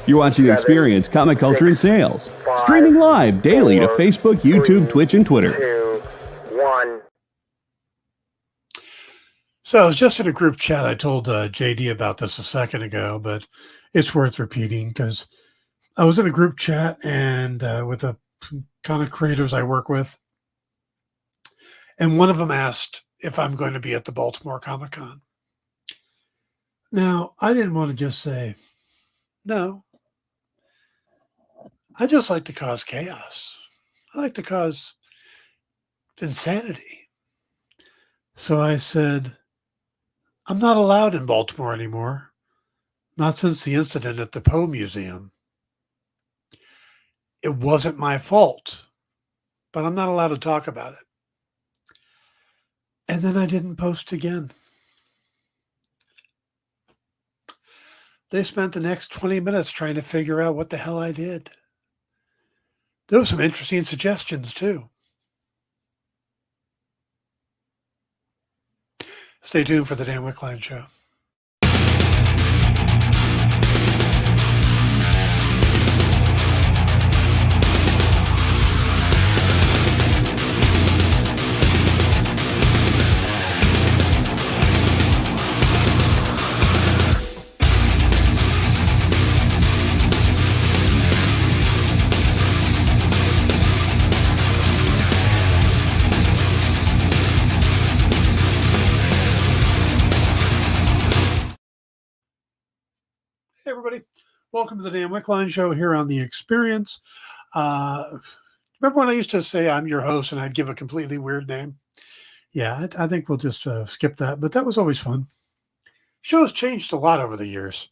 You're watching Experience Comic Culture and Sales. Streaming live daily to Facebook, YouTube, Twitch, and Twitter. 2, 1. So I was just in a group chat. I told JD about this a second ago, but it's worth repeating because I was in a group chat and with the kind of creators I work with. And one of them asked if I'm going to be at the Baltimore Comic Con. Now, I didn't want to just say, no. I just like to cause chaos. I like to cause insanity. So I said, I'm not allowed in Baltimore anymore. Not since the incident at the Poe Museum. It wasn't my fault, but I'm not allowed to talk about it. And then I didn't post again. They spent the next 20 minutes trying to figure out what the hell I did. There were some interesting suggestions, too. Stay tuned for the Dan Wickline Show. Hey, everybody. Welcome to the Dan Wickline Show here on The Experience. Remember when I used to say I'm your host and I'd give a completely weird name? Yeah, I think we'll just skip that, but that was always fun. Show's changed a lot over the years.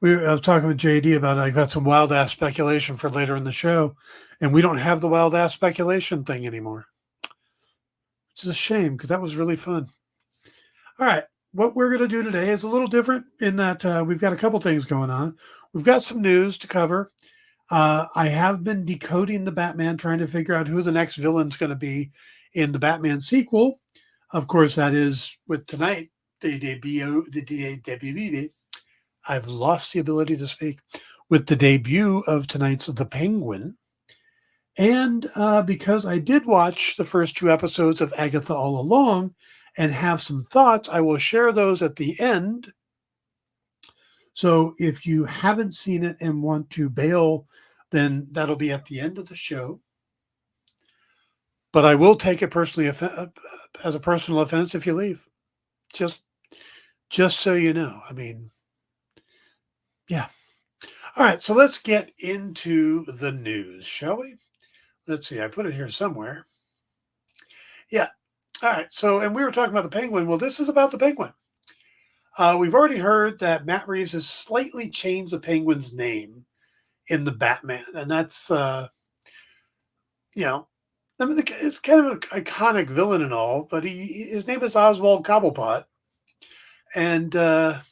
I was talking with JD about I got some wild-ass speculation for later in the show, and we don't have the wild-ass speculation thing anymore. Which is a shame, because that was really fun. All right. What we're going to do today is a little different in that we've got a couple things going on. We've got some news to cover. I have been decoding the Batman, trying to figure out who the next villain's going to be in the Batman sequel. Of course, that is with tonight, the debut. I've lost the ability to speak. With the debut of tonight's The Penguin. And because I did watch the first 2 episodes of Agatha All Along, and have some thoughts, I will share those at the end. So if you haven't seen it and want to bail, then that'll be at the end of the show. But I will take it personally as a personal offense if you leave. Just so you know. I mean, yeah. All right, so let's get into the news, shall we? Let's see, I put it here somewhere. Yeah. All right. So, and we were talking about the Penguin. Well, this is about the Penguin. We've already heard that Matt Reeves has slightly changed the Penguin's name in the Batman. And that's, I mean, it's kind of an iconic villain and all, but his name is Oswald Cobblepot. And they're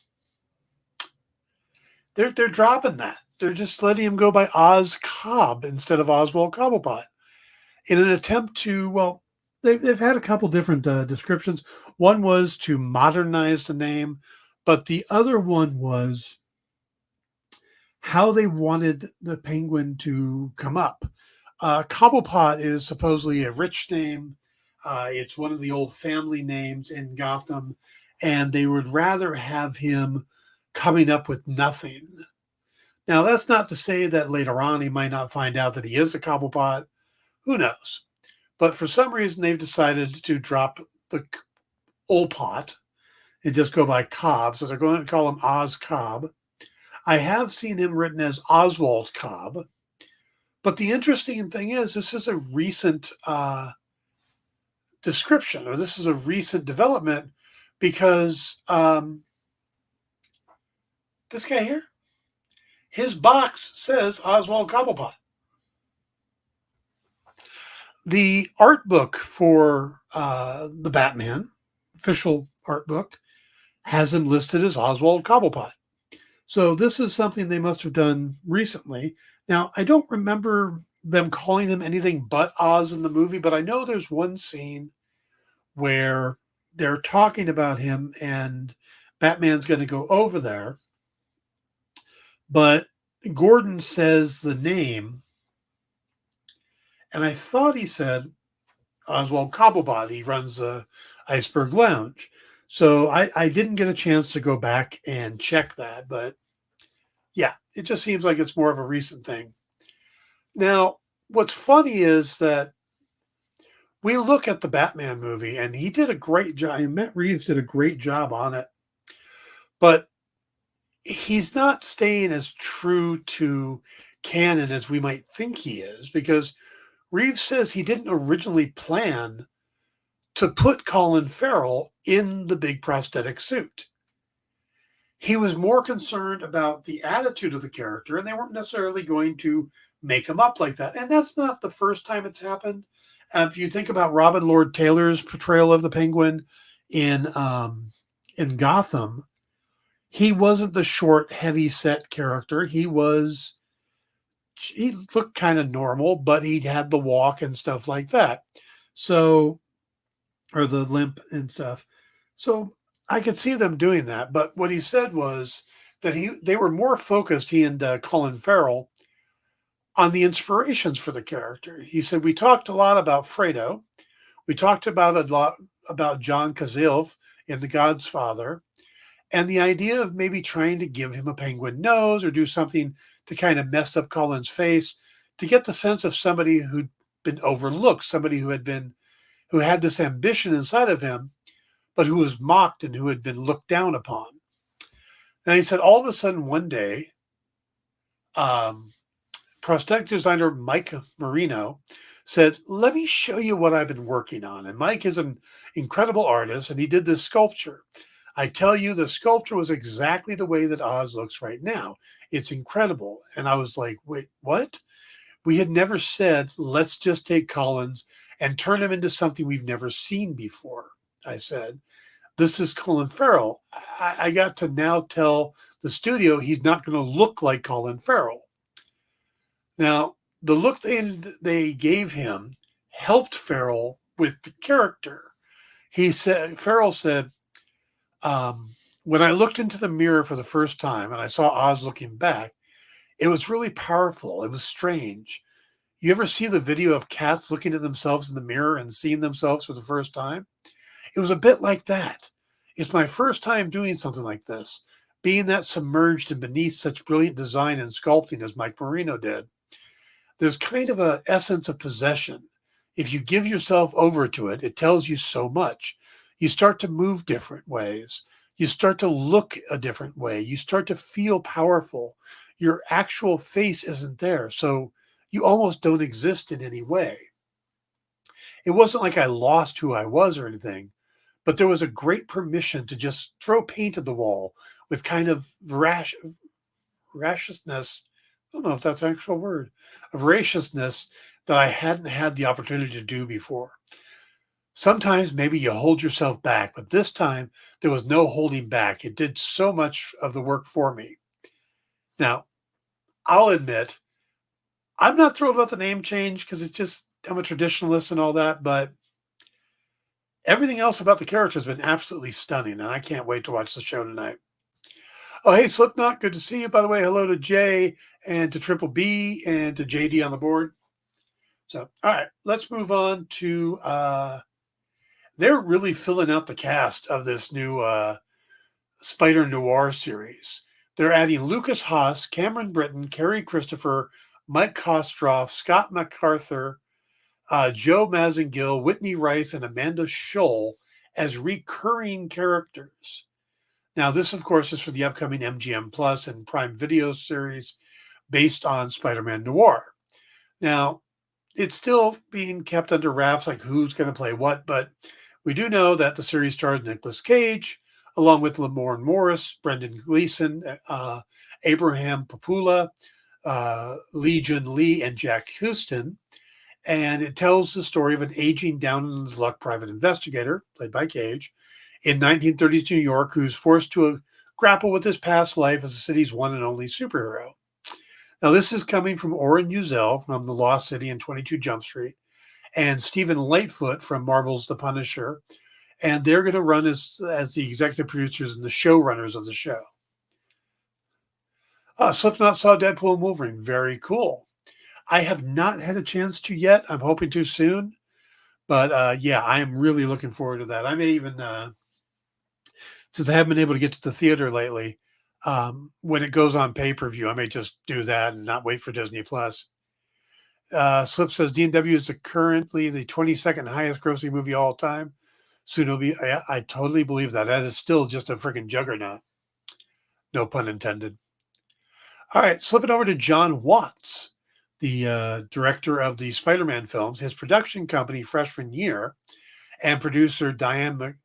dropping that. They're just letting him go by Oz Cobb instead of Oswald Cobblepot in an attempt to, well, They've had a couple different descriptions. One was to modernize the name, but the other one was how they wanted the Penguin to come up. Cobblepot is supposedly a rich name. It's one of the old family names in Gotham, and they would rather have him coming up with nothing. Now, that's not to say that later on he might not find out that he is a Cobblepot. Who knows? But for some reason, they've decided to drop the old pot and just go by Cobb. So they're going to call him Oz Cobb. I have seen him written as Oswald Cobb. But the interesting thing is, this is a recent description, or this is a recent development, because this guy here, his box says Oswald Cobblepot. The art book for the Batman, official art book, has him listed as Oswald Cobblepot. So this is something they must have done recently. Now, I don't remember them calling him anything but Oz in the movie, but I know there's one scene where they're talking about him and Batman's going to go over there But Gordon says the name, and I thought he said Oswald Cobblepot. He runs the Iceberg Lounge. So I didn't get a chance to go back and check that, but yeah, it just seems like it's more of a recent thing. Now, what's funny is that we look at the Batman movie, and he did a great job. Matt Reeves did a great job on it, but he's not staying as true to canon as we might think he is, because Reeves says he didn't originally plan to put Colin Farrell in the big prosthetic suit. He was more concerned about the attitude of the character, and they weren't necessarily going to make him up like that. And that's not the first time it's happened. If you think about Robin Lord Taylor's portrayal of the Penguin in Gotham, he wasn't the short, heavy-set character. He looked kind of normal, but he had the walk and stuff like that. So, or the limp and stuff. So I could see them doing that. But what he said was that they were more focused, he and Colin Farrell, on the inspirations for the character. He said, we talked a lot about Fredo. We talked about a lot about John Cazale in The Godfather, and the idea of maybe trying to give him a penguin nose or do something to kind of mess up Colin's face to get the sense of somebody who'd been overlooked, somebody who had this ambition inside of him, but who was mocked and who had been looked down upon. And he said, all of a sudden one day, prosthetic designer Mike Marino said, let me show you what I've been working on. And Mike is an incredible artist, and he did this sculpture. I tell you, the sculpture was exactly the way that Oz looks right now. It's incredible. And I was like, wait, what? We had never said, let's just take Collins and turn him into something we've never seen before. I said, this is Colin Farrell. I got to now tell the studio he's not going to look like Colin Farrell. Now, the look they gave him helped Farrell with the character. Farrell said, when I looked into the mirror for the first time and I saw Oz looking back, it was really powerful. It was strange. You ever see the video of cats looking at themselves in the mirror and seeing themselves for the first time? It was a bit like that. It's my first time doing something like this, being that submerged and beneath such brilliant design and sculpting as Mike Marino did. There's kind of an essence of possession. If you give yourself over to it, it tells you so much. You start to move different ways. You start to look a different way. You start to feel powerful. Your actual face isn't there, so you almost don't exist in any way. It wasn't like I lost who I was or anything, but there was a great permission to just throw paint at the wall with kind of voraciousness. I don't know if that's an actual word, a voraciousness that I hadn't had the opportunity to do before. Sometimes maybe you hold yourself back, but this time there was no holding back. It did so much of the work for me. Now, I'll admit, I'm not thrilled about the name change because it's just, I'm a traditionalist and all that, but everything else about the character has been absolutely stunning, and I can't wait to watch the show tonight. Oh, hey, Slipknot, good to see you. By the way, hello to Jay and to Triple B and to JD on the board. So, all right, let's move on to, they're really filling out the cast of this new Spider Noir series. They're adding Lucas Haas, Cameron Britton, Kerry Christopher, Mike Kostroff, Scott MacArthur, Joe Mazangill, Whitney Rice, and Amanda Scholl as recurring characters. Now, this, of course, is for the upcoming MGM Plus and Prime Video series based on Spider-Man Noir. Now, it's still being kept under wraps, like who's going to play what, but we do know that the series stars Nicolas Cage, along with Lamorne Morris, Brendan Gleeson, Abraham Papula, Lee Jun Lee, and Jack Houston. And it tells the story of an aging down on his luck private investigator, played by Cage, in 1930s New York, who's forced to grapple with his past life as the city's one and only superhero. Now, this is coming from Oren Uzel from The Lost City and 22 Jump Street, and Stephen Lightfoot from Marvel's The Punisher, and they're going to run as the executive producers and the showrunners of the show. Slipknot saw Deadpool and Wolverine. Very cool. I have not had a chance to yet. I'm hoping to soon. But yeah, I am really looking forward to that. I may even, since I haven't been able to get to the theater lately, when it goes on pay-per-view, I may just do that and not wait for Disney Plus. Slip says D&W is currently the 22nd highest grossing movie all time. Soon it'll be, I totally believe that. That is still just a freaking juggernaut. No pun intended. All right, slipping over to John Watts, the director of the Spider-Man films. His production company, Freshman Year, and producer Diane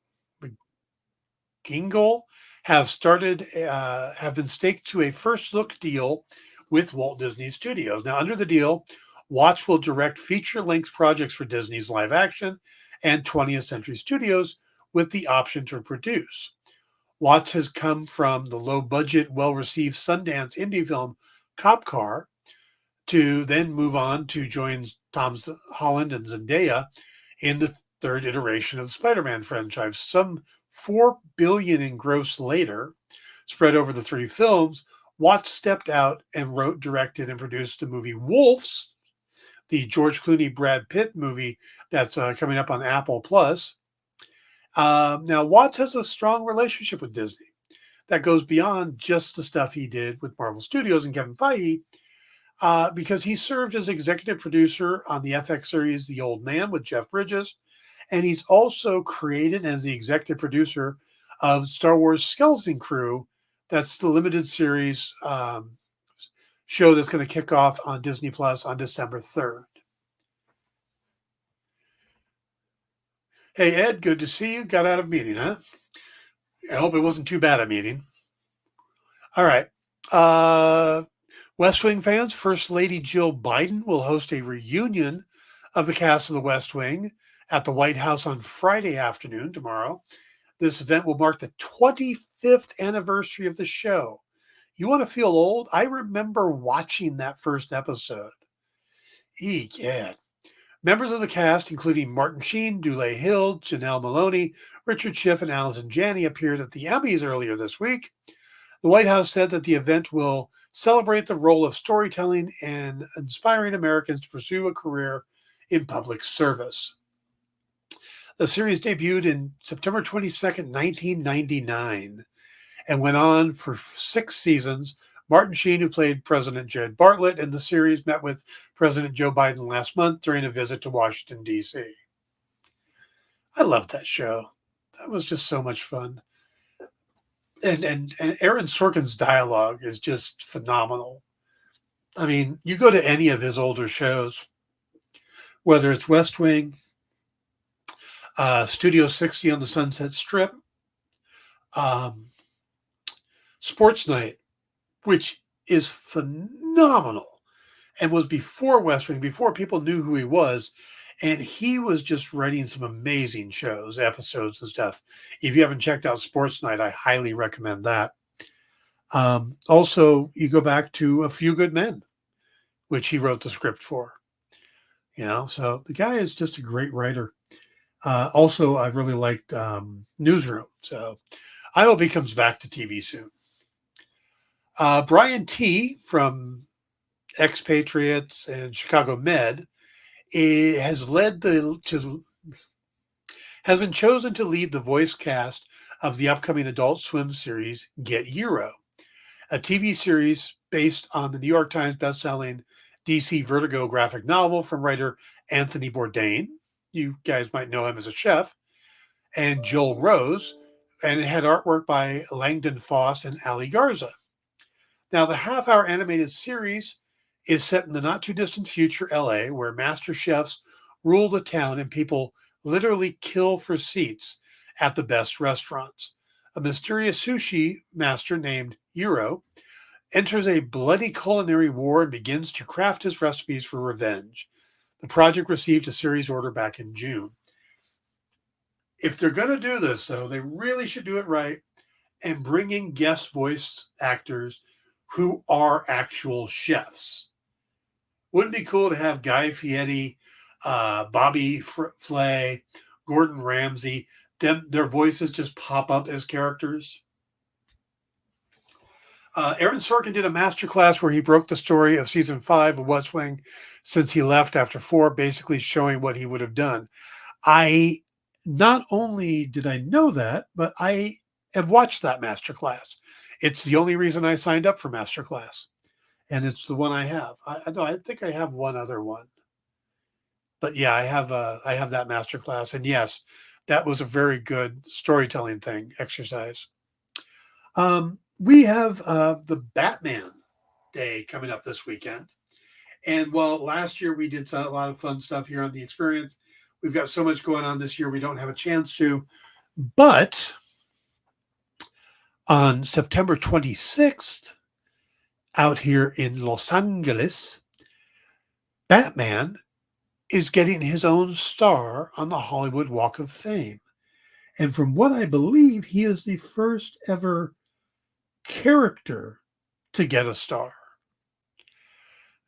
McGingle have been staked to a first look deal with Walt Disney Studios. Now, under the deal, Watts will direct feature-length projects for Disney's live action and 20th Century Studios with the option to produce. Watts has come from the low-budget, well-received Sundance indie film Cop Car to then move on to join Tom Holland and Zendaya in the third iteration of the Spider-Man franchise. Some $4 billion in gross later, spread over the three films, Watts stepped out and wrote, directed, and produced the movie Wolves, the George Clooney Brad Pitt movie that's coming up on Apple Plus. Now, Watts has a strong relationship with Disney that goes beyond just the stuff he did with Marvel Studios and Kevin Feige, because he served as executive producer on the FX series The Old Man with Jeff Bridges, and he's also created as the executive producer of Star Wars Skeleton Crew. That's the limited series show that's going to kick off on Disney Plus on December 3rd. Hey, Ed, good to see you. Got out of meeting, huh? I hope it wasn't too bad a meeting. All right. West Wing fans, First Lady Jill Biden will host a reunion of the cast of The West Wing at the White House on Friday afternoon, tomorrow. This event will mark the 25th anniversary of the show. You want to feel old? I remember watching that first episode. Egad. Members of the cast, including Martin Sheen, Dule Hill, Janelle Maloney, Richard Schiff, and Allison Janney, appeared at the Emmys earlier this week. The White House said that the event will celebrate the role of storytelling and inspiring Americans to pursue a career in public service. The series debuted in September 22nd, 1999, and went on for 6 seasons. Martin Sheen, who played President Jed Bartlett in the series, met with President Joe Biden last month during a visit to Washington, D.C. I loved that show. That was just so much fun. And Aaron Sorkin's dialogue is just phenomenal. I mean, you go to any of his older shows, whether it's West Wing, Studio 60 on the Sunset Strip, Sports Night, which is phenomenal and was before West Wing, before people knew who he was. And he was just writing some amazing shows, episodes and stuff. If you haven't checked out Sports Night, I highly recommend that. Also, you go back to A Few Good Men, which he wrote the script for. So the guy is just a great writer. Also, I really liked Newsroom. So I hope he comes back to TV soon. Brian T. from Expatriates and Chicago Med has been chosen to lead the voice cast of the upcoming Adult Swim series Get Euro, a TV series based on the New York Times bestselling DC Vertigo graphic novel from writer Anthony Bourdain. You guys might know him as a chef, and Joel Rose, and it had artwork by Langdon Foss and Ali Garza. Now, the half-hour animated series is set in the not-too-distant future LA, where master chefs rule the town and people literally kill for seats at the best restaurants. A mysterious sushi master named Hiro enters a bloody culinary war and begins to craft his recipes for revenge. The project received a series order back in June. If they're going to do this, though, they really should do it right and bring in guest voice actors who are actual chefs. Wouldn't it be cool to have Guy Fieri, Bobby Flay, Gordon Ramsay, their voices just pop up as characters? Aaron Sorkin did a masterclass where he broke the story of season 5 of West Wing since he left after 4, basically showing what he would have done. I not only did I know that, but I have watched that masterclass. It's the only reason I signed up for masterclass, and it's the one I have. I think I have one other one, but yeah, I have that masterclass, and yes, that was a very good storytelling exercise. We have the Batman Day coming up this weekend. And while last year we did a lot of fun stuff here on The Experience, we've got so much going on this year we don't have a chance to. But on September 26th, out here in Los Angeles, Batman is getting his own star on the Hollywood Walk of Fame. And from what I believe, he is the first ever character to get a star.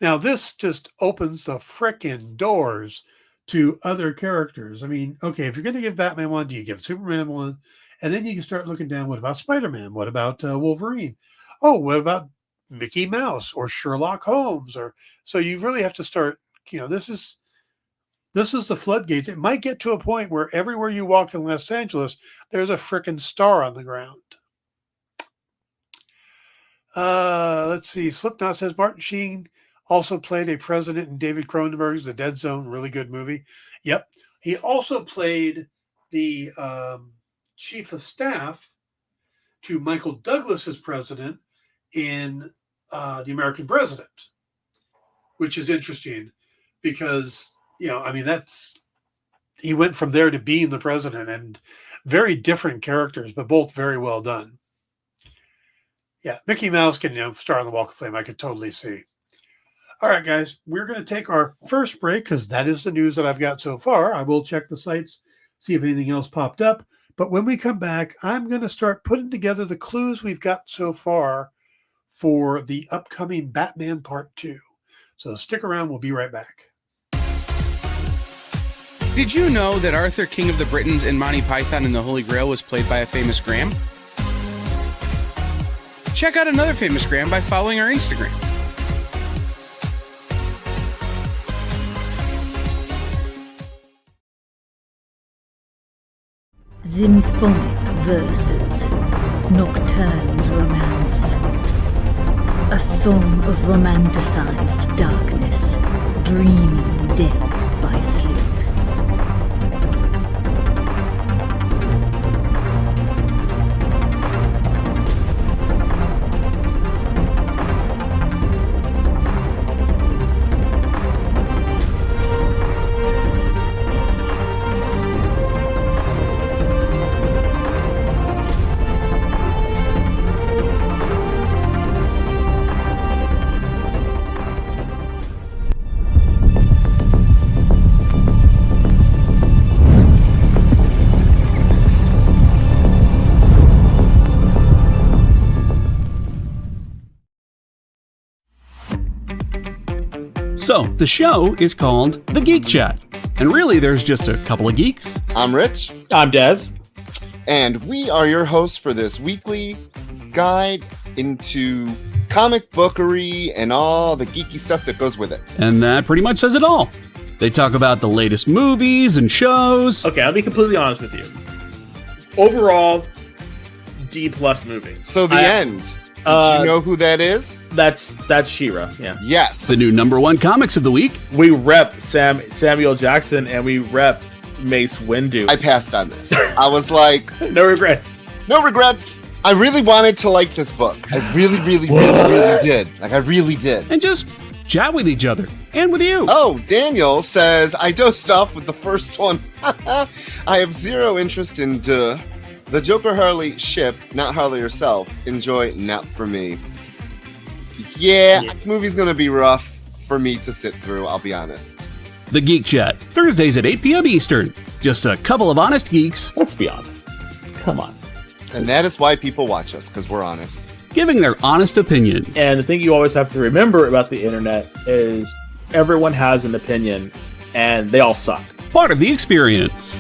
Now, this just opens the frickin' doors to other characters. I mean, okay, if you're going to give Batman one, do you give Superman one? And then you can start looking down, what about Spider-Man? What about Wolverine? Oh, what about Mickey Mouse or Sherlock Holmes? So you really have to start, this is the floodgates. It might get to a point where everywhere you walk in Los Angeles, there's a frickin' star on the ground. Let's see. Slipknot says Martin Sheen also played a president in David Cronenberg's The Dead Zone. Really good movie. Yep. He also played the chief of staff to Michael Douglas's president in The American President, which is interesting because, he went from there to being the president, and very different characters, but both very well done. Yeah, Mickey Mouse can, star on the Walk of Fame. I could totally see. All right, guys, we're going to take our first break because that is the news that I've got so far. I will check the sites, see if anything else popped up. But when we come back, I'm going to start putting together the clues we've got so far for the upcoming Batman Part 2. So stick around. We'll be right back. Did you know that Arthur, King of the Britons in Monty Python and the Holy Grail was played by a famous Graham? Check out another famous Graham by following our Instagram. Symphonic verses, nocturne's romance. A song of romanticized darkness, dreaming death by sleep. So, the show is called The Geek Chat. And really, there's just a couple of geeks. I'm Rich. I'm Des. And we are your hosts for this weekly guide into comic bookery and all the geeky stuff that goes with it. And that pretty much says it all. They talk about the latest movies and shows. Okay, I'll be completely honest with you. Overall, D+ movie. So the end. Did you know who that is? That's She-Ra, yeah. Yes. The new #1 comics of the week. We rep Samuel Jackson and we rep Mace Windu. I passed on this. I was like... No regrets. No regrets. I really wanted to like this book. I really did. Like, I really did. And just chat with each other. And with you. Oh, Daniel says, I dosed off with the first one. I have zero interest in the Joker Harley ship, not Harley herself. Enjoy, not for me. Yeah, this movie's gonna be rough for me to sit through, I'll be honest. The Geek Chat, Thursdays at 8 p.m. Eastern. Just a couple of honest geeks. Let's be honest. Come on. And that is why people watch us, because we're honest. Giving their honest opinions. And the thing you always have to remember about the internet is everyone has an opinion, and they all suck. Part of the experience.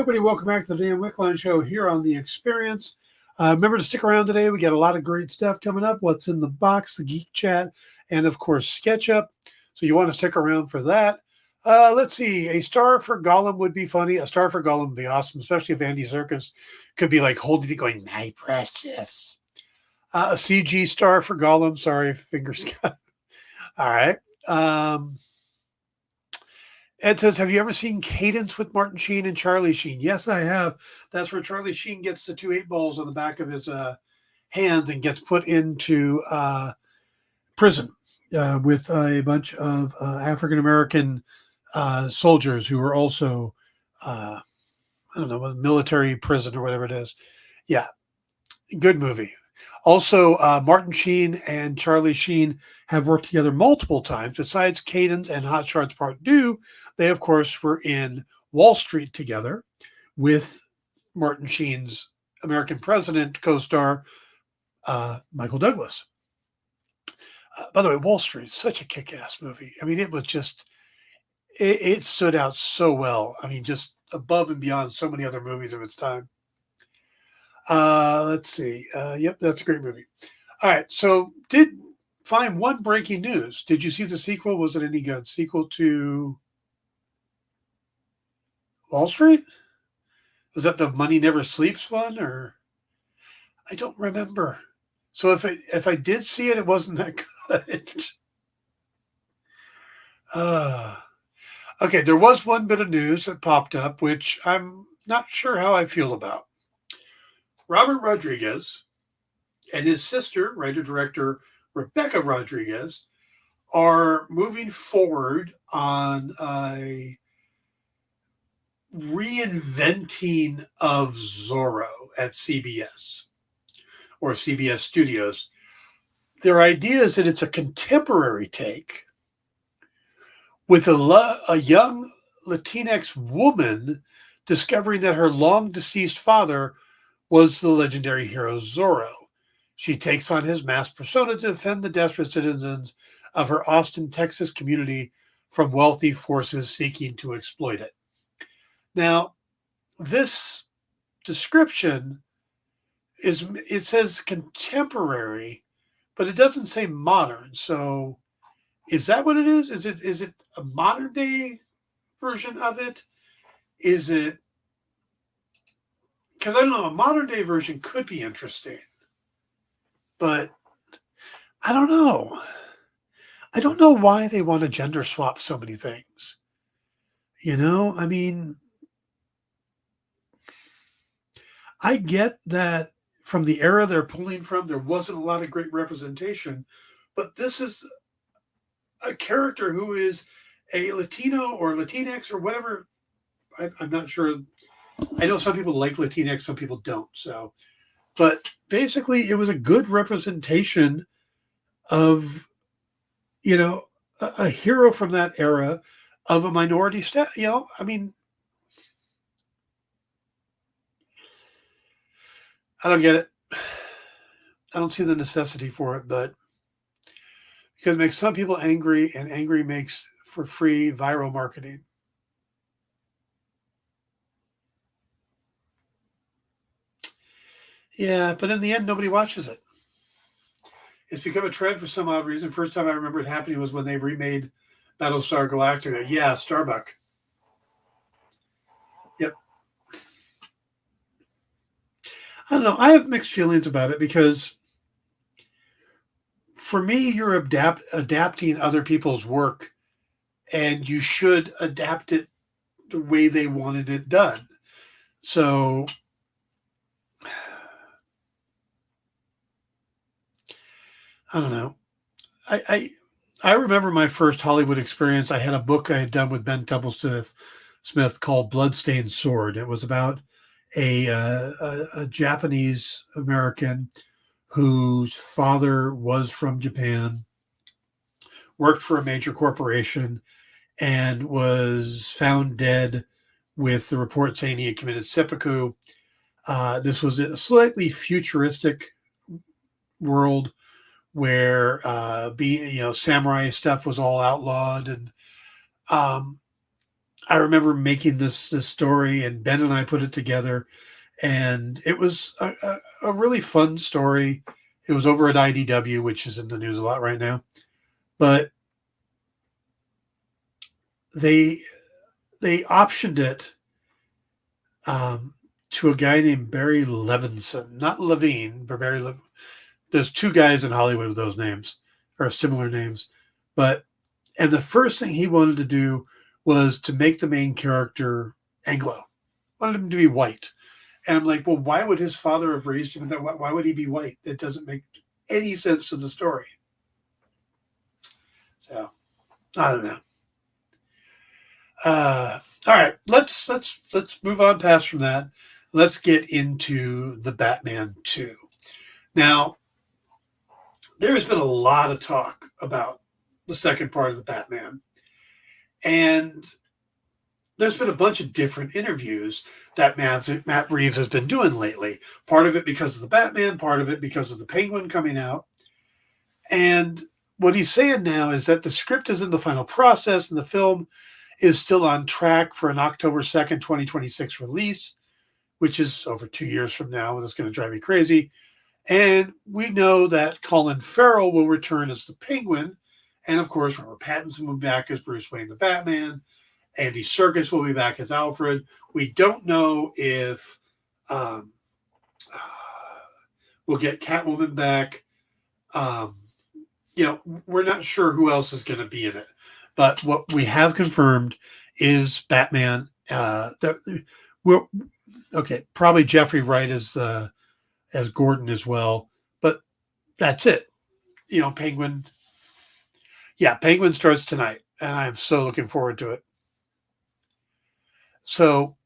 everybody. Welcome back to the Dan Wickline Show here on The Experience. Remember to stick around today. We got a lot of great stuff coming up. What's in the box, the Geek Chat, and, of course, SketchUp. So you want to stick around for that. Let's see. A star for Gollum would be funny. A star for Gollum would be awesome, especially if Andy Serkis could be like holding it going, my precious. A CG star for Gollum. Sorry, fingers cut. All right. Ed says, have you ever seen Cadence with Martin Sheen and Charlie Sheen? Yes, I have. That's where Charlie Sheen gets the 2 8-balls on the back of his hands and gets put into prison with a bunch of African-American soldiers who were also, I don't know, military prison or whatever it is. Yeah, good movie. Also, Martin Sheen and Charlie Sheen have worked together multiple times. Besides Cadence and Hot Shots Part 2, they, of course, were in Wall Street together with Martin Sheen's American President co-star, Michael Douglas. By the way, Wall Street is such a kick-ass movie. I mean, it was just, it stood out so well. I mean, just above and beyond so many other movies of its time. Let's see. Yep, that's a great movie. All right, so did find one breaking news. Did you see the sequel? Was it any good? Sequel to Wall Street? Was that the Money Never Sleeps one, or I don't remember. So if I did see it, it wasn't that good. Okay, there was one bit of news that popped up, which I'm not sure how I feel about. Robert Rodriguez and his sister, writer-director Rebecca Rodriguez, are moving forward on a reinventing of Zorro at CBS or CBS Studios. Their idea is that it's a contemporary take with a young Latinx woman discovering that her long-deceased father was the legendary hero Zorro. She takes on his masked persona to defend the desperate citizens of her Austin, Texas community from wealthy forces seeking to exploit it. Now, this description it says contemporary, but it doesn't say modern. So is that what it is? Is it a modern day version of it? Is it, because I don't know, a modern day version could be interesting, but I don't know. I don't know why they want to gender swap so many things. You know, I mean, I get that from the era they're pulling from, there wasn't a lot of great representation, but this is a character who is a Latino or Latinx or whatever. I'm not sure. I know some people like Latinx, some people don't. So, but basically, it was a good representation of, you know, a hero from that era of a minority status. You know, I mean, I don't get it. I don't see the necessity for it, but because it makes some people angry, and angry makes for free viral marketing. Yeah, but in the end, nobody watches it. It's become a trend for some odd reason. First time I remember it happening was when they remade Battlestar Galactica. Yeah, Starbuck. Yep. I don't know. I have mixed feelings about it because for me, you're adapting other people's work, and you should adapt it the way they wanted it done. So I don't know. I remember my first Hollywood experience. I had a book I had done with Ben Temple-Smith called Bloodstained Sword. It was about a Japanese American whose father was from Japan, worked for a major corporation, and was found dead with the report saying he had committed seppuku. This was a slightly futuristic world where samurai stuff was all outlawed, and I remember making this story, and Ben and I put it together, and it was a really fun story. It was over at IDW, which is in the news a lot right now, but they optioned it to a guy named Barry Levinson, not Levine, but Barry. There's two guys in Hollywood with those names or similar names, and the first thing he wanted to do was to make the main character Anglo. Wanted him to be white. And I'm like, well, why would his father have raised him? Why would he be white? It doesn't make any sense to the story. So, I don't know. All right, let's move on past from that. Let's get into the Batman 2. Now, there has been a lot of talk about the second part of the Batman. And there's been a bunch of different interviews that Matt Reeves has been doing lately. Part of it because of the Batman, part of it because of the Penguin coming out. And what he's saying now is that the script is in the final process and the film is still on track for an October 2nd, 2026 release, which is over 2 years from now. That's going to drive me crazy. And we know that Colin Farrell will return as the Penguin. And of course, Robert Pattinson will be back as Bruce Wayne the Batman. Andy Serkis will be back as Alfred. We don't know if we'll get Catwoman back. We're not sure who else is going to be in it. But what we have confirmed is Batman. Probably Jeffrey Wright as Gordon as well. But that's it. Penguin. Yeah, Penguin starts tonight, and I'm so looking forward to it. So,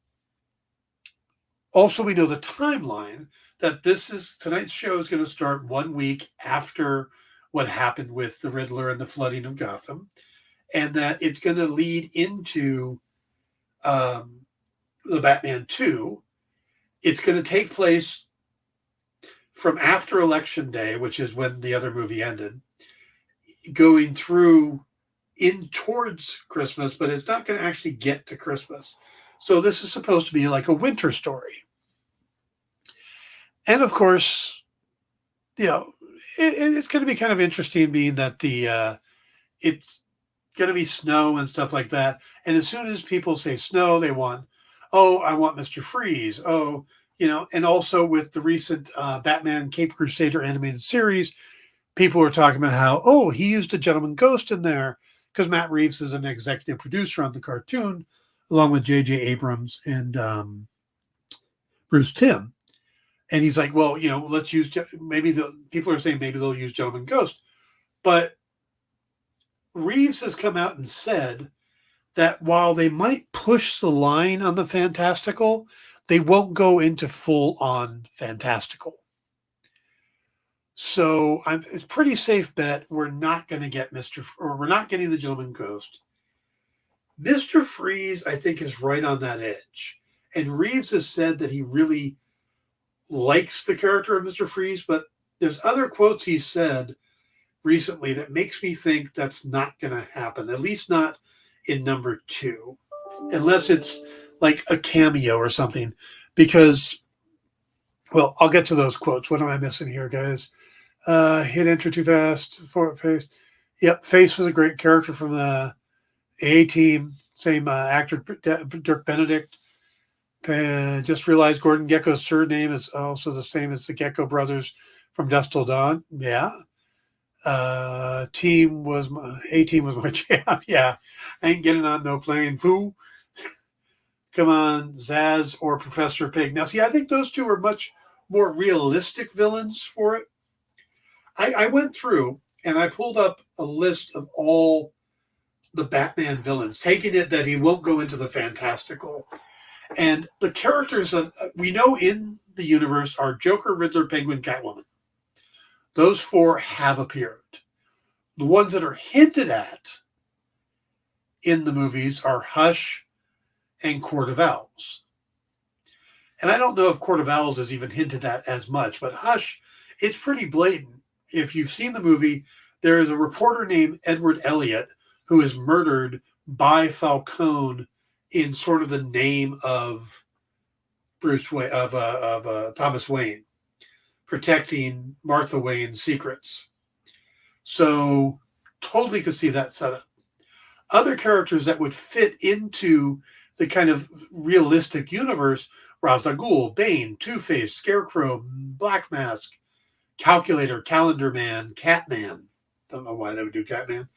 also we know the timeline that tonight's show is going to start 1 week after what happened with the Riddler and the flooding of Gotham, and that it's going to lead into the Batman 2. It's going to take place from after Election Day, which is when the other movie ended, going through in towards Christmas, but it's not going to actually get to Christmas. So this is supposed to be like a winter story. And of course, it's going to be kind of interesting being that it's going to be snow and stuff like that. And as soon as people say snow, they want, I want Mr. Freeze. And also with the recent Batman Cape Crusader animated series, people are talking about how, he used a gentleman ghost in there because Matt Reeves is an executive producer on the cartoon, along with J.J. Abrams and Bruce Timm. And he's like, well, let's use, people are saying maybe they'll use Gentleman Ghost. But Reeves has come out and said that while they might push the line on the fantastical, they won't go into full-on fantastical. So it's a pretty safe bet we're not going to get we're not getting the Gentleman Ghost. Mr. Freeze, I think, is right on that edge. And Reeves has said that he really likes the character of Mr. Freeze, but there's other quotes he said recently that makes me think that's not going to happen, at least not in number 2, unless it's like a cameo or something. Because, I'll get to those quotes. What am I missing here, guys? Hit enter too fast. Face. Yep, Face was a great character from the A-Team. Same actor, Dirk Benedict. Just realized Gordon Gekko's surname is also the same as the Gekko brothers from Dusk Till Dawn. Yeah. A-Team was my jam. Yeah. I ain't getting on no plane. Foo. Come on, Zaz or Professor Pig. Now, see, I think those two are much more realistic villains for it. I went through and I pulled up a list of all the Batman villains, taking it that he won't go into the fantastical. And the characters that we know in the universe are Joker, Riddler, Penguin, Catwoman. Those 4 have appeared. The ones that are hinted at in the movies are Hush and Court of Owls. And I don't know if Court of Owls is even hinted at as much, but Hush, it's pretty blatant. If you've seen the movie, there is a reporter named Edward Elliot who is murdered by Falcone in sort of the name of Bruce Wayne, of Thomas Wayne, protecting Martha Wayne's secrets. So totally could see that setup. Other characters that would fit into the kind of realistic universe: Ra's al Ghul, Bane, Two-Face, Scarecrow, Black Mask, Calculator, Calendar Man, Catman. Don't know why they would do Catman.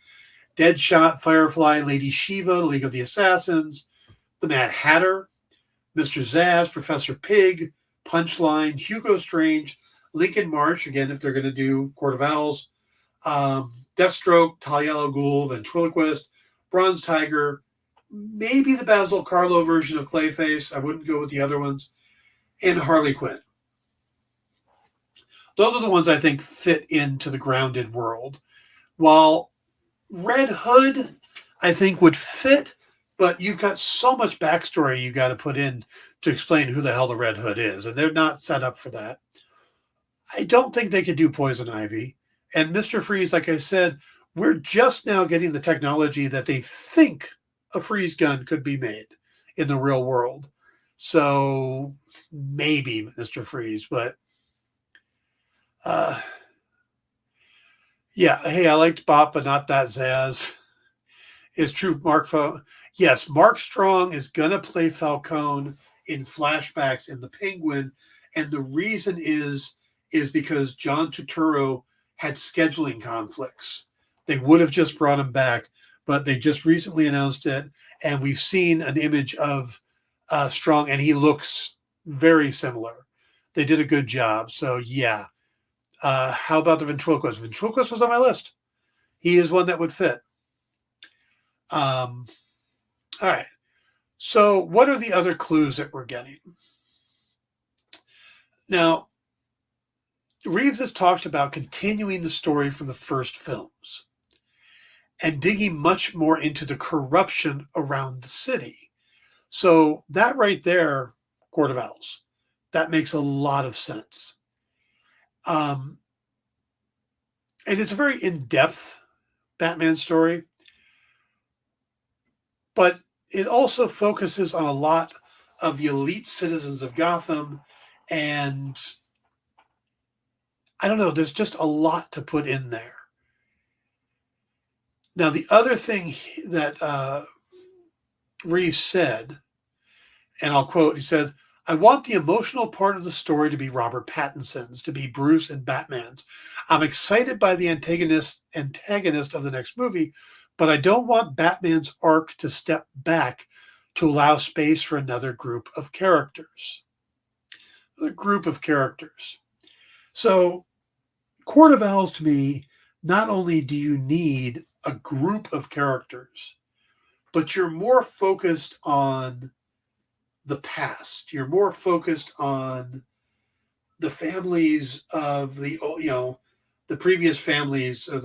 Deadshot, Firefly, Lady Shiva, League of the Assassins, the Mad Hatter, Mr. Zsasz, Professor Pig, Punchline, Hugo Strange, Lincoln March, again, if they're going to do Court of Owls, Deathstroke, Talia al Ghul, Ventriloquist, Bronze Tiger, maybe the Basil Karlo version of Clayface. I wouldn't go with the other ones. And Harley Quinn. Those are the ones I think fit into the grounded world. While Red Hood, I think, would fit, but you've got so much backstory you got to put in to explain who the hell the Red Hood is, and they're not set up for that. I don't think they could do Poison Ivy. And Mr. Freeze, like I said, we're just now getting the technology that they think a freeze gun could be made in the real world. So maybe Mr. Freeze, but yeah. Hey, I liked Bop, but not that Zaz. Is true, Mark? Yes, Mark Strong is gonna play Falcone in flashbacks in The Penguin, and the reason is because John Turturro had scheduling conflicts. They would have just brought him back, but they just recently announced it, and we've seen an image of Strong, and he looks very similar. They did a good job. So yeah. How about the Ventriloquist? Ventriloquist was on my list. He is one that would fit. All right. So what are the other clues that we're getting? Now, Reeves has talked about continuing the story from the first films and digging much more into the corruption around the city. So that right there, Court of Owls, that makes a lot of sense. And it's a very in-depth Batman story, but it also focuses on a lot of the elite citizens of Gotham, and I don't know, there's just a lot to put in there. Now, the other thing that Reeves said, and I'll quote, he said, "I want the emotional part of the story to be Robert Pattinson's, to be Bruce and Batman's. I'm excited by the antagonist of the next movie, but I don't want Batman's arc to step back to allow space for another group of characters." A group of characters. So, Court of Owls, to me, not only do you need a group of characters, but you're more focused on the past. You're more focused on the families of the previous families of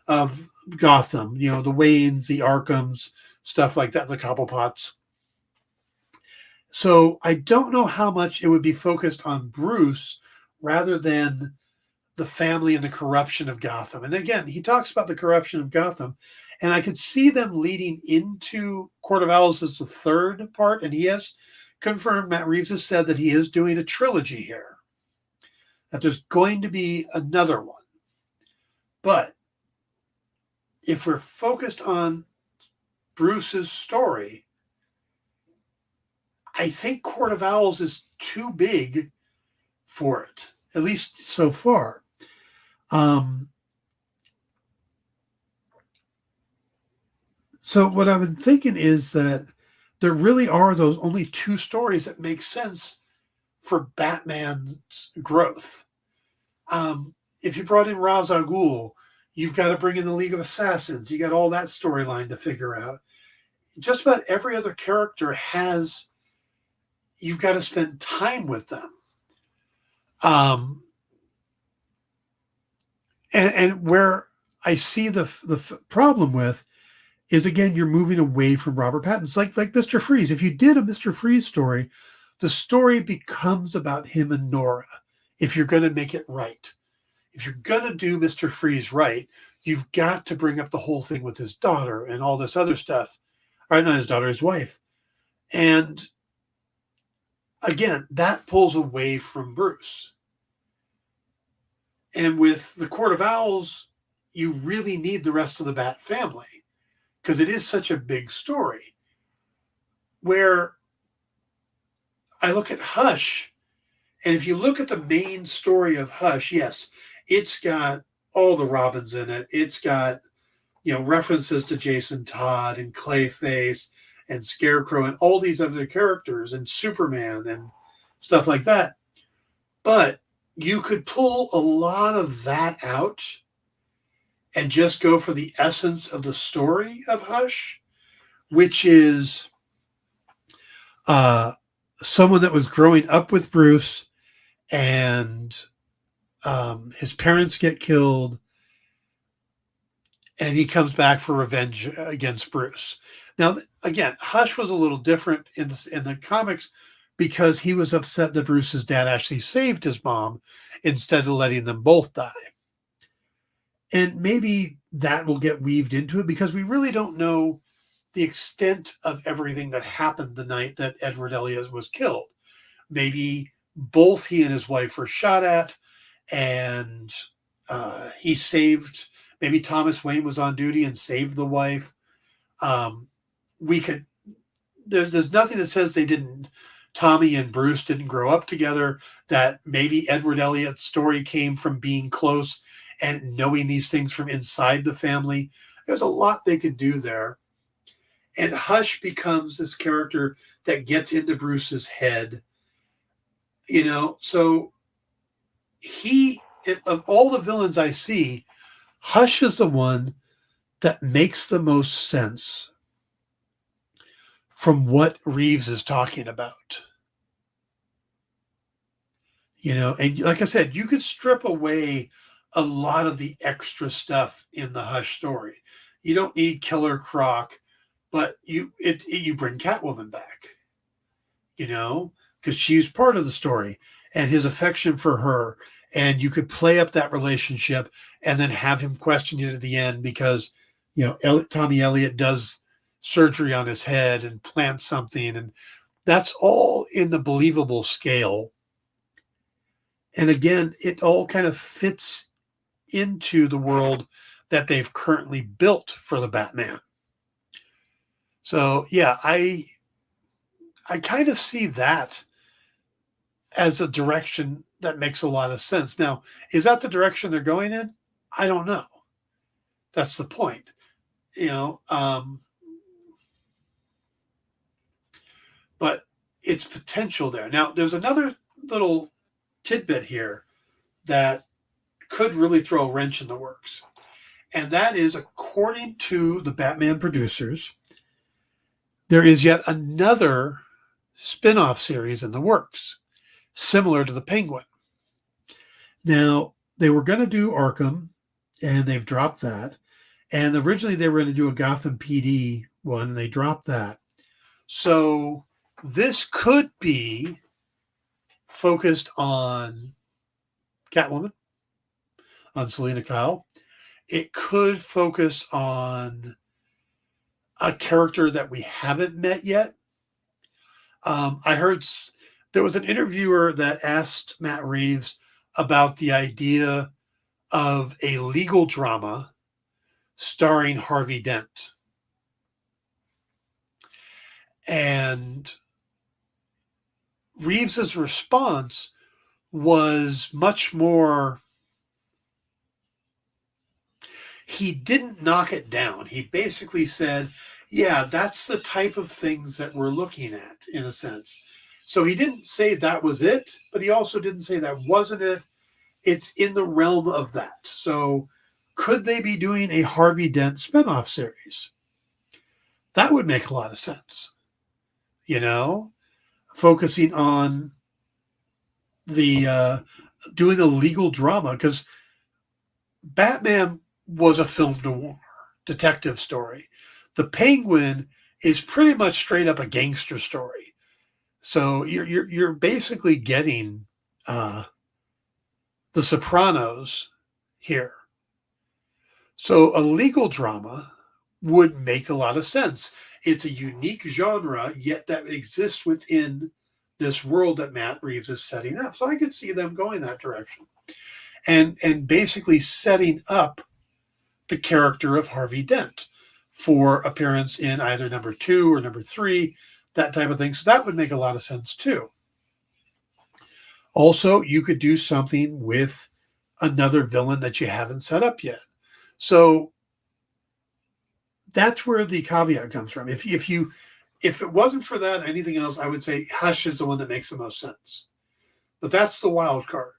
of Gotham. The Waynes, the Arkhams, stuff like that, the Cobblepots. So I don't know how much it would be focused on Bruce rather than the family and the corruption of Gotham. And again, he talks about the corruption of Gotham, and I could see them leading into Court of Owls as the third part. And he has confirmed, Matt Reeves has said that he is doing a trilogy here, that there's going to be another one. But if we're focused on Bruce's story, I think Court of Owls is too big for it, at least so far. So what I've been thinking is that there really are those only two stories that make sense for Batman's growth. If you brought in Ra's al Ghul, you've got to bring in the League of Assassins. You got all that storyline to figure out. Just about every other character you've got to spend time with them. And where I see the problem with is, again, you're moving away from Robert Pattinson. Like Mr. Freeze. If you did a Mr. Freeze story, the story becomes about him and Nora, if you're going to make it right. If you're going to do Mr. Freeze right, you've got to bring up the whole thing with his daughter and all this other stuff Right, not his daughter, his wife. And again, that pulls away from Bruce. And with the Court of Owls, you really need the rest of the Bat family because it is such a big story. Where I look at Hush, and if you look at the main story of Hush, yes, it's got all the Robins in it. It's got, references to Jason Todd and Clayface and Scarecrow and all these other characters and Superman and stuff like that. But you could pull a lot of that out and just go for the essence of the story of Hush, which is someone that was growing up with Bruce and his parents get killed and he comes back for revenge against Bruce. Now, again, Hush was a little different in the comics because he was upset that Bruce's dad actually saved his mom instead of letting them both die. And maybe that will get weaved into it because we really don't know the extent of everything that happened the night that Edward Elliot was killed. Maybe both he and his wife were shot at and he saved, maybe Thomas Wayne was on duty and saved the wife. There's nothing that says Tommy and Bruce didn't grow up together, that maybe Edward Elliot's story came from being close and knowing these things from inside the family. There's a lot they could do there. And Hush becomes this character that gets into Bruce's head. So of all the villains I see, Hush is the one that makes the most sense from what Reeves is talking about. And like I said, you could strip away a lot of the extra stuff in the Hush story. You don't need Killer Croc, but you bring Catwoman back, because she's part of the story and his affection for her. And you could play up that relationship and then have him question it at the end because, Tommy Elliot does surgery on his head and plants something. And that's all in the believable scale. And again, it all kind of fits into the world that they've currently built for the Batman. So, yeah, I kind of see that as a direction that makes a lot of sense. Now, is that the direction they're going in? I don't know. That's the point. But it's potential there. Now, there's another little tidbit here that could really throw a wrench in the works. And that is, according to the Batman producers, there is yet another spin-off series in the works, similar to the Penguin. Now, they were going to do Arkham, and they've dropped that. And originally they were going to do a Gotham PD one, and they dropped that. So this could be focused on Catwoman, on Selena Kyle. It could focus on a character that we haven't met yet. I heard there was an interviewer that asked Matt Reeves about the idea of a legal drama starring Harvey Dent. And Reeves's response was much more, he didn't knock it down. He basically said, yeah, that's the type of things that we're looking at, in a sense. So he didn't say that was it, but he also didn't say that wasn't it. It's in the realm of that. So could they be doing a Harvey Dent spinoff series? That would make a lot of sense. Focusing on the doing a legal drama, because Batman was a film noir detective story. The Penguin is pretty much straight up a gangster story. So you're basically getting The Sopranos here. So a legal drama would make a lot of sense. It's a unique genre, yet that exists within this world that Matt Reeves is setting up. So I could see them going that direction. And basically setting up the character of Harvey Dent for appearance in either number 2 or number 3, that type of thing. So that would make a lot of sense too. Also, you could do something with another villain that you haven't set up yet. So that's where the caveat comes from. If it wasn't for that, anything else, I would say Hush is the one that makes the most sense. But that's the wild card.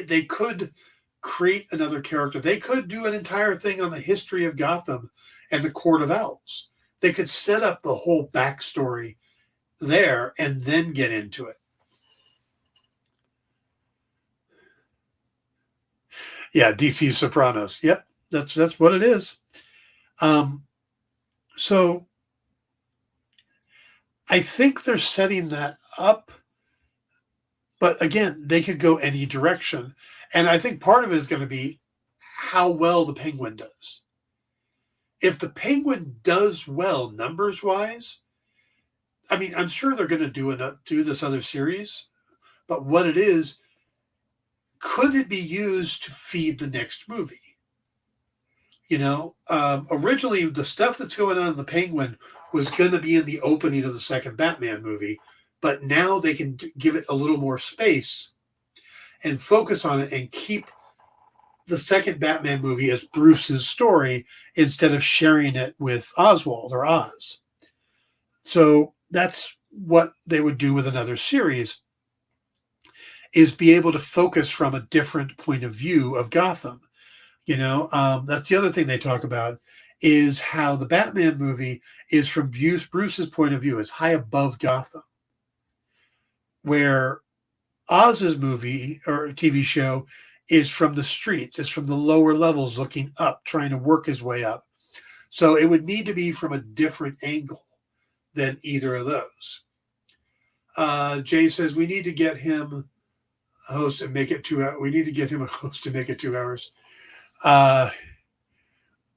They could create another character. They could do an entire thing on the history of Gotham and the Court of Owls. They could set up the whole backstory there and then get into it. Yeah, DC Sopranos. Yep, that's what it is. So I think they're setting that up. But again, they could go any direction. And I think part of it is going to be how well the Penguin does. If the Penguin does well numbers-wise, I mean, I'm sure they're going to do this other series. But what it is, could it be used to feed the next movie? You know, originally the stuff that's going on in the Penguin was going to be in the opening of the second Batman movie. But now they can give it a little more space and focus on it and keep the second Batman movie as Bruce's story instead of sharing it with Oswald or Oz. So that's what they would do with another series, is be able to focus from a different point of view of Gotham. You know, that's the other thing they talk about, is how the Batman movie is from Bruce's point of view. It's high above Gotham. Where Oz's movie or TV show is from the streets. It's from the lower levels looking up, trying to work his way up. So it would need to be from a different angle than either of those. Jay says, we need to get him a host and make it 2 hours. We need to get him a host to make it 2 hours.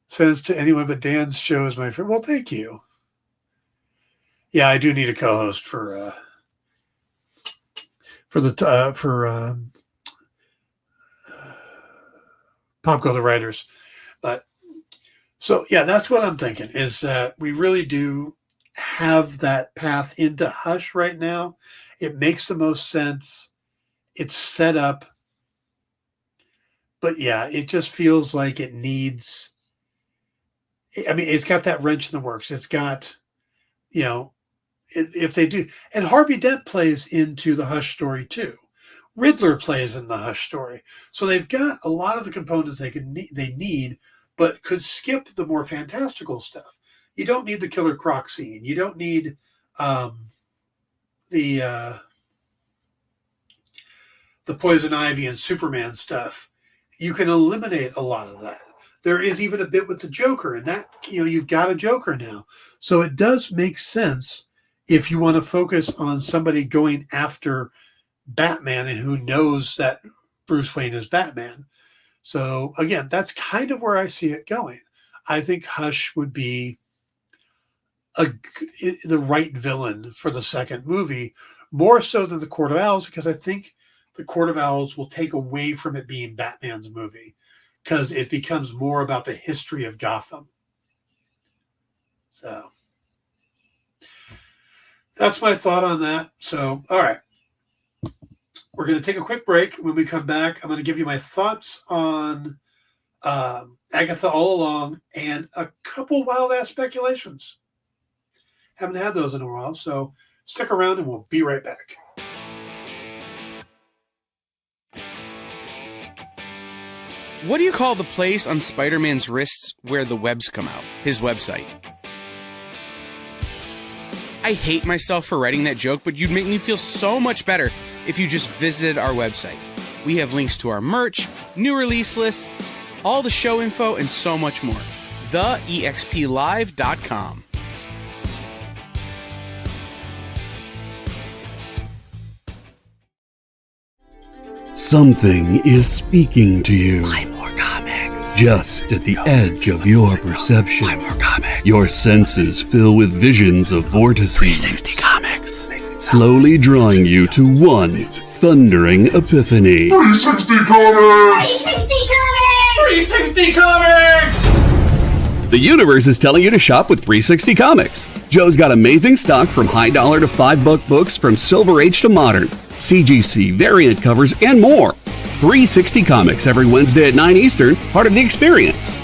Says to anyone but Dan's show is my favorite. Well, thank you. Yeah, I do need a co-host for Pop Culture Writers. But so, yeah, that's what I'm thinking, is that we really do have that path into Hush right now. It makes the most sense. It's set up. But yeah, it just feels like it needs, I mean, it's got that wrench in the works. It's got, you know, if they do, and Harvey Dent plays into the Hush story too. Riddler plays in the Hush story. So they've got a lot of the components they need, but could skip the more fantastical stuff. You don't need the Killer Croc scene. You don't need the Poison Ivy and Superman stuff. You can eliminate a lot of that. There is even a bit with the Joker, and that, you know, you've got a Joker now. So it does make sense if you want to focus on somebody going after Batman and who knows that Bruce Wayne is Batman. So again, that's kind of where I see it going. I think Hush would be the right villain for the second movie, more so than the Court of Owls, because I think the Court of Owls will take away from it being Batman's movie, because it becomes more about the history of Gotham. So that's my thought on that. So, all right. We're going to take a quick break. When we come back, I'm going to give you my thoughts on Agatha All Along and a couple wild-ass speculations. Haven't had those in a while, so stick around and we'll be right back. What do you call the place on Spider-Man's wrists where the webs come out? His website. I hate myself for writing that joke, but you'd make me feel so much better if you just visited our website. We have links to our merch, new release lists, all the show info, and so much more. TheEXPLive.com. Something is speaking to you. Buy more comics. just at the edge of your perception. Your senses fill with visions of vortices. 360 Comics. Slowly drawing you to one thundering epiphany. 360 Comics! 360 Comics! The universe is telling you to shop with 360 Comics. Joe's got amazing stock from high dollar to $5 books from Silver Age to modern, CGC, variant covers, and more. 360 Comics every Wednesday at 9 Eastern, part of The Experience.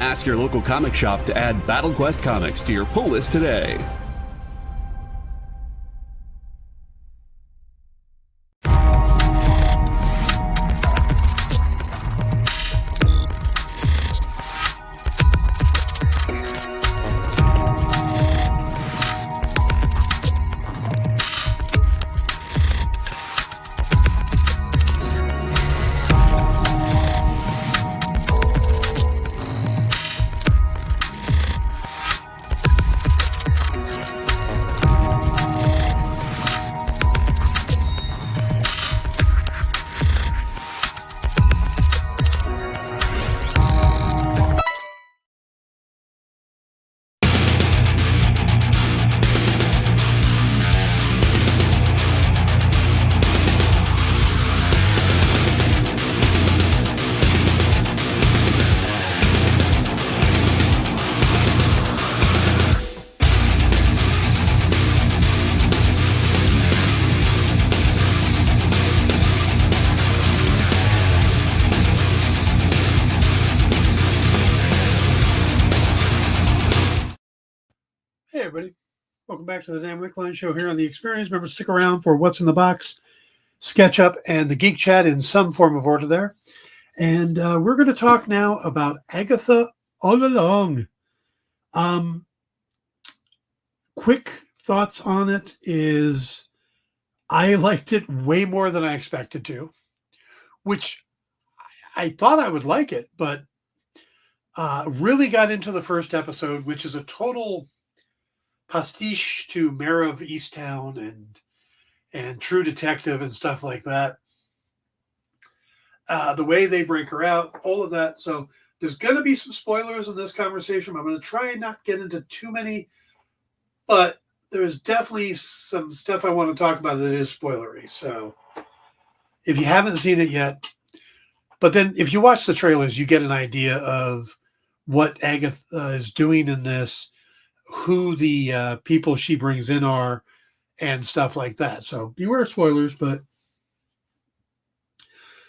Ask your local comic shop to add Battle Quest comics to your pull list today. Hey, everybody. Welcome back to the Dan Wickline Show here on The Experience. Remember, stick around for What's in the Box, Sketch Up, and the Geek Chat in some form of order there. And we're going to talk now about Agatha All Along. Quick thoughts on it is I liked it way more than I expected to, which I thought I would like it, but really got into the first episode, which is a total pastiche to Mayor of Easttown and True Detective and stuff like that. The way they break her out, all of that. So there's going to be some spoilers in this conversation. I'm going to try and not get into too many, but there's definitely some stuff I want to talk about that is spoilery. So if you haven't seen it yet, but then if you watch the trailers, you get an idea of what Agatha is doing in this, who the people she brings in are, and stuff like that. So beware spoilers. But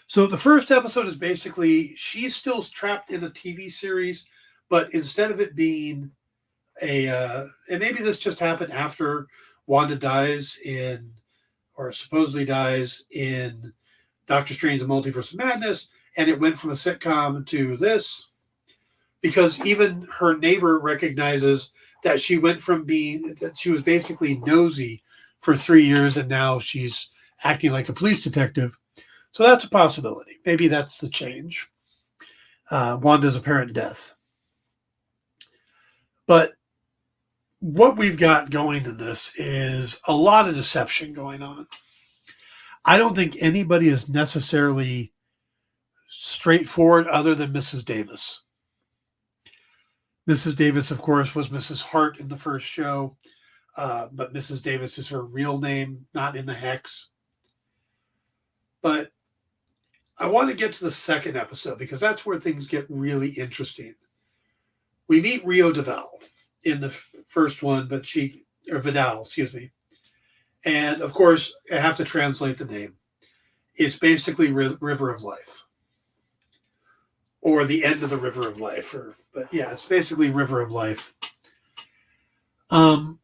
so the first episode is basically she's still trapped in a TV series, but instead of it being and maybe this just happened after Wanda dies or supposedly dies in Doctor Strange: The Multiverse of Madness, and it went from a sitcom to this, because even her neighbor recognizes that she went from that she was basically nosy for 3 years, and now she's acting like a police detective. So that's a possibility. Maybe that's the change. Wanda's apparent death. But what we've got going in this is a lot of deception going on. I don't think anybody is necessarily straightforward other than Mrs. Davis. Mrs. Davis, of course, was Mrs. Hart in the first show, but Mrs. Davis is her real name, not in the hex. But I want to get to the second episode because that's where things get really interesting. We meet Rio Vidal in the first one, Vidal, excuse me. And of course, I have to translate the name. It's basically River of Life, or the end of the River of Life, but yeah, it's basically River of Life. The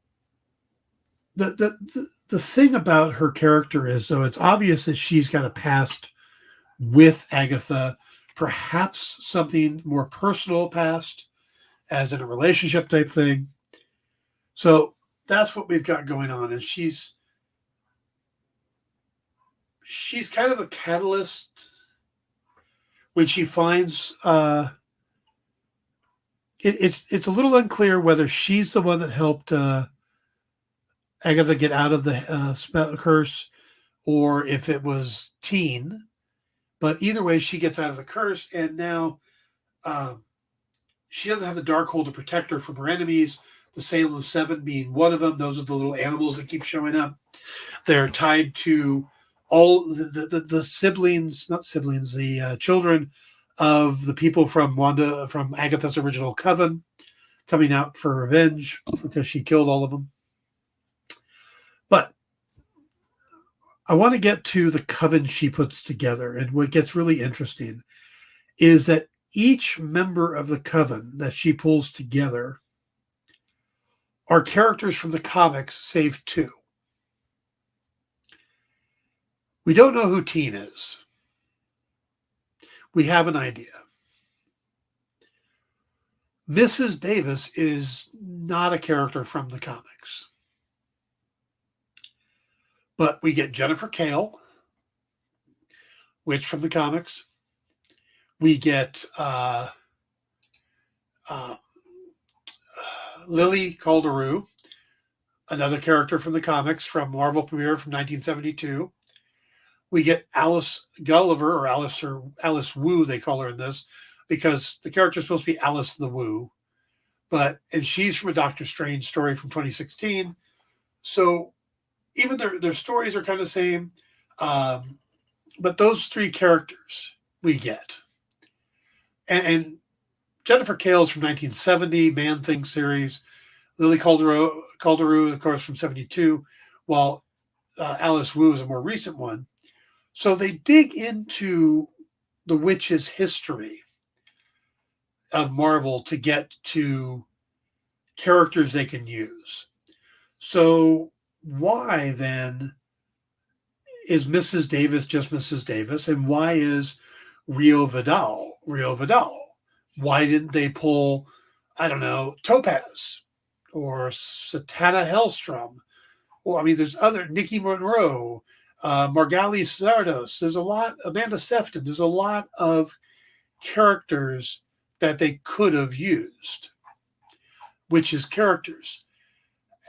thing about her character is, though, it's obvious that she's got a past with Agatha, perhaps something more personal past, as in a relationship type thing. So that's what we've got going on, and she's kind of a catalyst when she finds. It's a little unclear whether she's the one that helped Agatha get out of the spell curse, or if it was Teen. But either way, she gets out of the curse, and now she doesn't have the Darkhold to protect her from her enemies. The Salem 7 being one of them. Those are the little animals that keep showing up. They're tied to all the siblings, not siblings, the children of the people from Agatha's original coven, coming out for revenge because she killed all of them. But I want to get to the coven she puts together, and what gets really interesting is that each member of the coven that she pulls together are characters from the comics, save 2. We don't know who Teen is. We have an idea. Mrs. Davis is not a character from the comics. But we get Jennifer Kale, witch from the comics. We get Lily Calderoo, another character from the comics from Marvel Premiere from 1972. We get Alice Gulliver, or Alice Wu, they call her in this, because the character is supposed to be Alice the Wu. And she's from a Doctor Strange story from 2016. So even their stories are kind of the same. But those 3 characters we get. And Jennifer Kale's from 1970, Man-Thing series. Lily Calderoo, of course, from 72, while Alice Wu is a more recent one. So they dig into the witch's history of Marvel to get to characters they can use. So why then is Mrs. Davis just Mrs. Davis, and why is Rio Vidal? Why didn't they pull, I don't know, Topaz or Satana Hellstrom? Or, I mean, there's other, Nikki Monroe, Margali Sardos. There's a lot, Amanda Sefton. There's a lot of characters that they could have used, which is characters.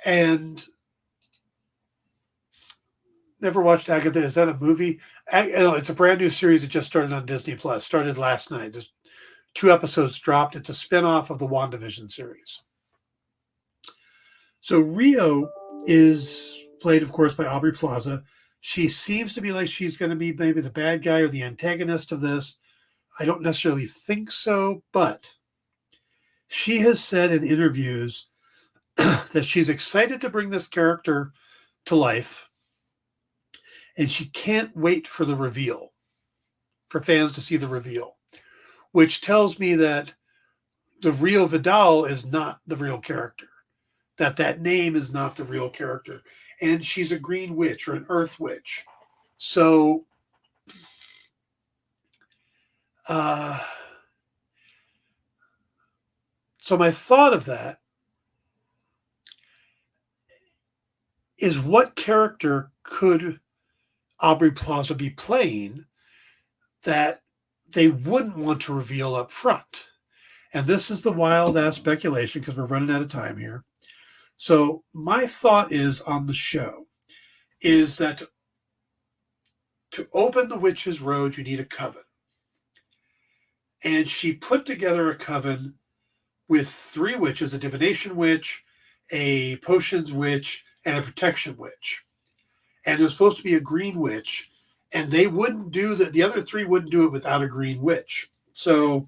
And never watched Agatha. Is that a movie? It's a brand new series that just started on Disney Plus. Started last night. There's 2 episodes dropped. It's a spinoff of the WandaVision series. So Rio is played, of course, by Aubrey Plaza. She seems to be like she's going to be maybe the bad guy or the antagonist of this. I don't necessarily think so, but she has said in interviews that she's excited to bring this character to life, and she can't wait for the reveal, for fans to see the reveal, which tells me that the Rio Vidal is not the real character, that name is not the real character, and she's a green witch or an earth witch. So my thought of that is, what character could Aubrey Plaza be playing that they wouldn't want to reveal up front? And this is the wild ass speculation because we're running out of time here. So my thought is on the show is that to open the Witch's Road, you need a coven. And she put together a coven with 3 witches, a divination witch, a potions witch, and a protection witch. And it was supposed to be a green witch, and they wouldn't do that. The other 3 wouldn't do it without a green witch. So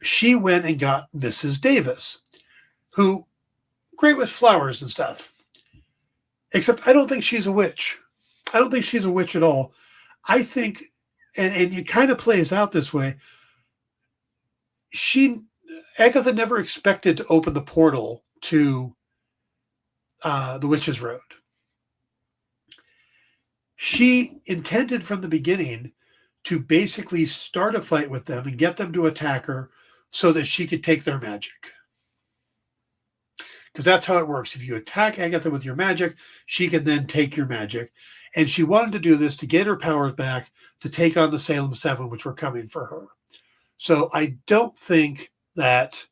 she went and got Mrs. Davis, who great with flowers and stuff. Except I don't think she's a witch. I don't think she's a witch at all. I think, and it kind of plays out this way. Agatha never expected to open the portal to the Witch's Road. She intended from the beginning to basically start a fight with them and get them to attack her so that she could take their magic. Because that's how it works. If you attack Agatha with your magic, she can then take your magic. And she wanted to do this to get her powers back to take on the Salem 7, which were coming for her. So I don't think that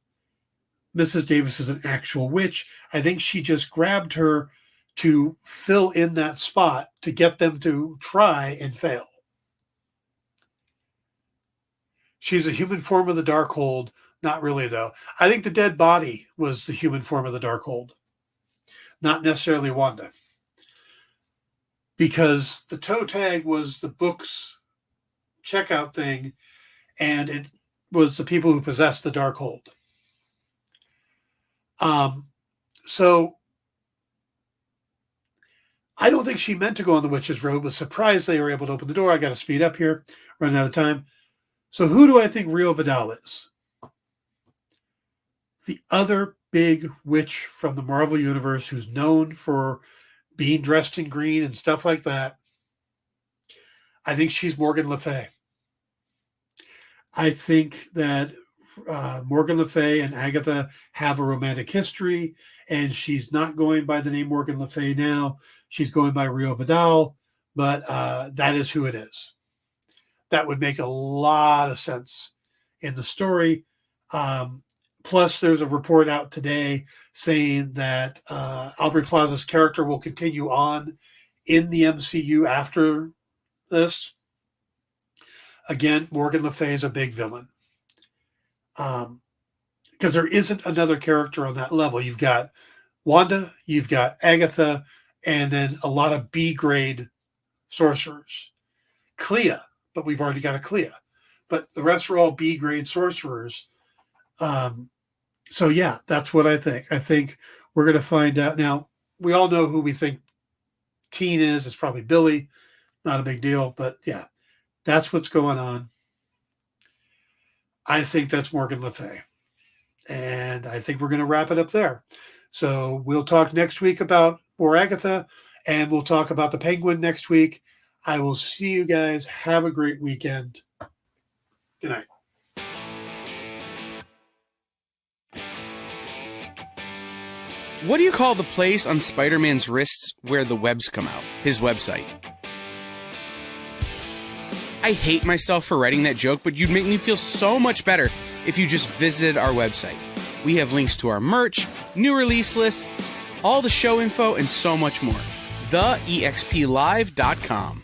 Mrs. Davis is an actual witch. I think she just grabbed her to fill in that spot to get them to try and fail. She's a human form of the Darkhold. Not really, though. I think the dead body was the human form of the Darkhold, not necessarily Wanda. Because the toe tag was the book's checkout thing, and it was the people who possessed the Darkhold. So I don't think she meant to go on the Witch's Road. Was surprised they were able to open the door. I got to speed up here, running out of time. So who do I think Rio Vidal is? The other big witch from the Marvel Universe who's known for being dressed in green and stuff like that. I think she's Morgan Le Fay. I think that Morgan Le Fay and Agatha have a romantic history, and she's not going by the name Morgan Le Fay now. She's going by Rio Vidal, but that is who it is. That would make a lot of sense in the story. Plus, there's a report out today saying that Aubrey Plaza's character will continue on in the MCU after this. Again, Morgan Le Fay is a big villain. Because there isn't another character on that level. You've got Wanda, you've got Agatha, and then a lot of B-grade sorcerers. Clea, but we've already got a Clea. But the rest are all B-grade sorcerers. So yeah, that's what I think. I think we're going to find out. Now, we all know who we think Teen is. It's probably Billy. Not a big deal, but yeah, that's what's going on. I think that's Morgan Le Fay. And I think we're going to wrap it up there. So we'll talk next week about more Agatha, and we'll talk about the Penguin next week. I will see you guys. Have a great weekend. Good night. What do you call the place on Spider-Man's wrists where the webs come out? His website. I hate myself for writing that joke, but you'd make me feel so much better if you just visited our website. We have links to our merch, new release lists, all the show info, and so much more. TheEXPLive.com.